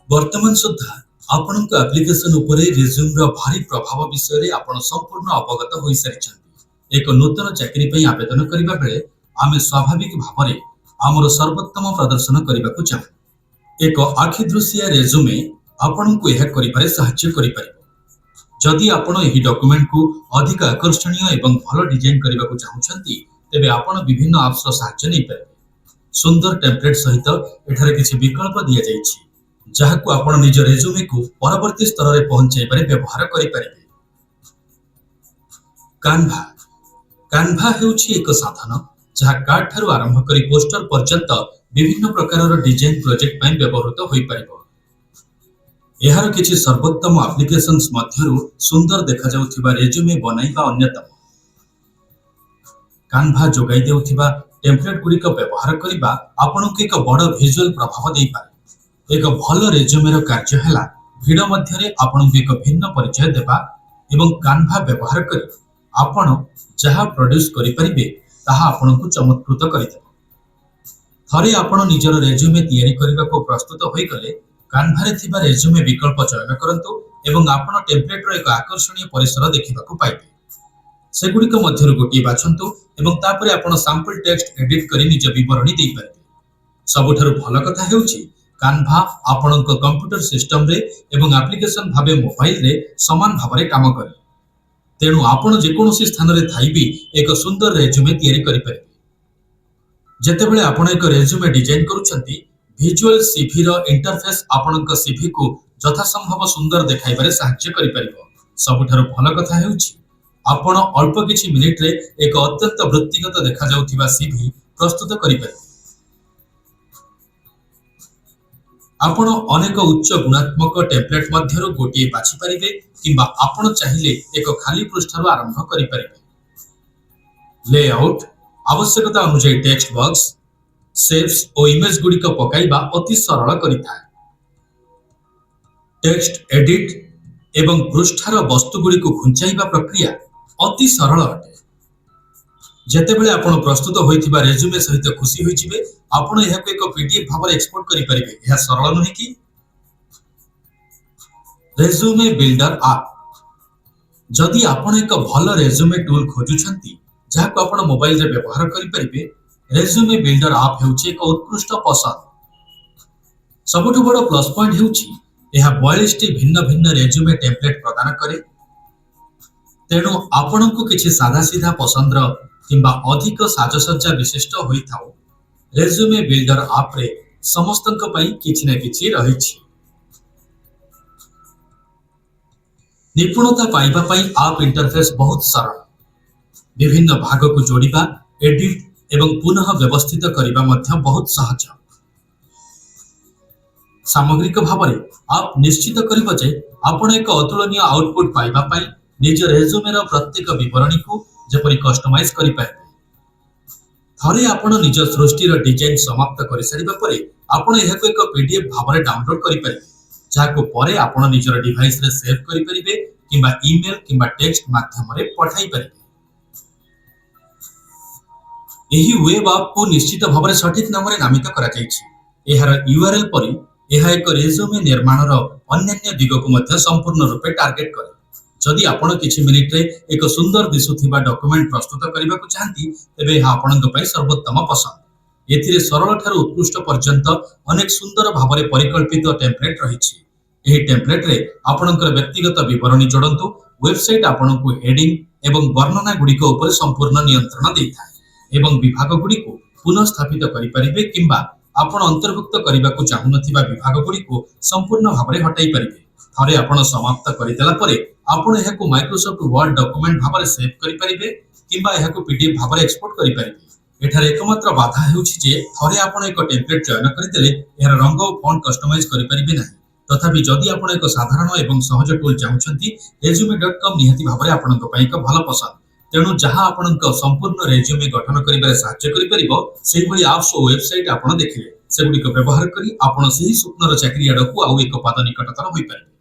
वर्तमान सुद्धा आपणक एप्लिकेशन उपरे रिज्यूम रो भारी प्रभाव विषय रे आपण संपूर्ण अवगत होई सारिछन्ती। एक नूतन चाकरी पई आवेदन करिबा बेले आमे स्वाभाविक भाबरे हमर सर्वोत्तम प्रदर्शन करिबाकू चाहू। एक आखि दृश्य रिज्यूमे आपणकू यह करिबारे सहाय्य करि परिबो। जदि आपण एही डॉक्यूमेंट को अधिक आकर्षणीय एवं भल डिजाइन करिबाकू चाहुछन्ती तेबे आपण विभिन्न एप्स रो सहाय्य नै परिबे। सुंदर टेम्पलेट सहित एठारे किछि विकल्प दिया जायछि जहाकू आपण निज रेज्यूमे को परवर्ती स्तर रे पहुंचाई पारे व्यवहार करि परिबे। कान्वा कान्वा हेउछि एक साधन जहा कार्ड ठारू आरंभ करी पोस्टर पर्यंत विभिन्न प्रकार डिजाइन प्रोजेक्ट पई व्यवहृत होई परिबो। एहार किछि सर्वोत्तम एप्लिकेशंस मध्यरु सुंदर देखा जाउथिबा रेज्यूमे बनाइबा अन्यतम। कान्वा जोगाई देउथिबा टेम्पलेट गुडी को व्यवहार करिबा आपनको एक बड़ विजुअल प्रभाव देई पारे। एक भल रेज्यूमे रो कार्य हैला भिडियो मध्यरे आपनको एक भिन्न परिचय देबा एवं कान्वा व्यवहार करी आपण जहा प्रोड्यूस करि परिबे ताहा आपनको चमत्कृत करि देबो। थरे आपण निजर रेज्यूमे तयारी करिबा को प्रस्तुत होई गले कान्वा रे थिबा रेज्यूमे विकल्प चयन करंतु एवं आपण टेम्पलेट रो एक आकर्षणीय परिसर देखिबा को पाइबे। सेगुडी को मध्यरु गोटी बाछंतु एवं तापरे आपण सैंपल टेक्स्ट एडिट करी निज विवरणी देई पाइबे। सबुठारु भल कथा हेउची कान्वा आपणक कंप्यूटर सिस्टम रे एवं एप्लिकेशन भाबे मोबाइल रे समान भाबरे काम करे। तेणु आपण जे कोनोसी स्थान रे थाइबी एक सुंदर रेज्यूमे तयारी करि परिबे। जेतेबेले आपण एक रेज्यूमे डिजाइन करूछंती विजुअल सीवी रो इंटरफेस आपणक सीवी को यथा संभव सुंदर देखाइबारे सहाय्य करि परिबो। सबुठारु भल कथा हेउची आपण अल्प किछि मिनिट रे एक अत्यंत वृत्तिगत देखा जाउथिबा सीवी प्रस्तुत करि परिबे। आपण अनेक उच्च गुणात्मक टेम्पलेट मध्यरु गोटी बाछि परिबे किंबा आपण चाहिले एक खाली पृष्ठरु आरंभ करि परिबे। लेआउट आवश्यकता अनुसार टेक्स्ट बॉक्स शेप्स और इमेज गुडी को पकाइबा अति सरल करिथा। टेक्स्ट एडिट एवं पृष्ठर वस्तु गुडी को घुंचाइबा प्रक्रिया अति सरल अटे। जेतेबेले आपण प्रस्तुत होइथिबा रेज्यूमे सहित खुशी होइजिबे आपण एहाको एक पीडीएफ भाବରେ एक्सपोर्ट करि परिबे। एहा सरल नहे कि रेज्यूमे बिल्डर ऐप जदि आपण एक भल रेज्यूमे टूल खोजुछंती जाहाको आपण मोबाइल रे व्यवहार करि परिबे रेज्यूमे बिल्डर ऐप हेउछि एक उत्कृष्ट पसंद। सबुठु बड़ प्लस पॉइंट हेउछि एहा 42 टी भिन्न भिन्न रेज्यूमे टेम्पलेट प्रदान करे। तेणु आपणको किछि सादा सीधा पसंद रो किंबा अधिक साजसज्जा विशिष्ट होइथाउ रेज्यूमे बिल्डर ऐप रे समस्तक पई किछि न किछि रहिछि। निपुणता पाइबा पई ऐप इंटरफेस बहुत सरल। विभिन्न भाग को जोड़िबा एडिट एवं पुनः व्यवस्थित करिबा मध्य बहुत सहज। सामग्रिक भाबरे आप निश्चित करिबो जे आपण एक अतुलनीय आउटपुट पाइबा पई निज रेज्यूमे रो प्रत्येक विवरणी को जेपरि कस्टमाइज करि पाइबे। थरे आपण निज सृष्टि रो डिजाइन समाप्त करि सारिबा परे आपण एहाको एक पीडीएफ भाबरे डाउनलोड करि पाइबे जाको परे आपण निजर डिवाइस रे सेव करि परिबे किंबा ईमेल किंबा टेक्स्ट माध्यम रे पठाई परिबे। एही वेब ऐप को निश्चित भाबरे सठिक नाम रे नामित करा जायछि। एहार यूआरएल परि एहा एक रेज्यूमे निर्माण रो अन्य दिग को मध्य संपूर्ण रूपे टार्गेट करे। जदि आपण किछि मिनिट रे एक सुंदर दिसुथिबा डॉक्यूमेंट प्रस्तुत करिबा को चाहंती तेबे एहा आपणक पई सर्वोत्तम पसंद। एथिरे सरल ठारू उत्कृष्ट पर्यंत अनेक सुंदर भाबरे परिकल्पित टेम्पलेट रहिछि। एही टेम्पलेट रे आपणकर व्यक्तिगत विवरणी जोड़ंतु। वेबसाइट आपणको हेडिंग एवं वर्णना गुडी को ऊपर संपूर्ण नियंत्रण देइथाय एवं विभाग गुडी को पुनः स्थापित करि परिबे किंबा आपण अंतर्भुक्त करिबा को चाहू नथिबा विभाग गुडी को संपूर्ण भाबरे हटाई परिबे। थरे आपण समाप्त करिदेला परे आपण एहाको माइक्रोसॉफ्ट वर्ड डॉक्यूमेंट भाबरे सेव करि परिबे किंबा एहाको पीडीएफ भाबरे एक्सपोर्ट करि परिबे। एठारे एकमात्र बाधा हेउछि जे थरे आपण एक टेम्पलेट चयन करिदेले एहार रंग और फॉन्ट कस्टमाइज करि परिबे नाही। तथापि जदि आपण एक साधारण एवं सहज टूल चाहुछंती resume.com निहाती भाबरे आपणक पई एक भल पसंद। तेणु जहां आपणक संपूर्ण रेज्यूमे गठन करिबारे सहाय्य करि परिबो सेहि भली ऐप्स और वेबसाइट आपण देखिले सेगुडी को व्यवहार करी आपण सही स्वप्नर चाकरी आडकू आउ एक पाद निकटतर होई पारे।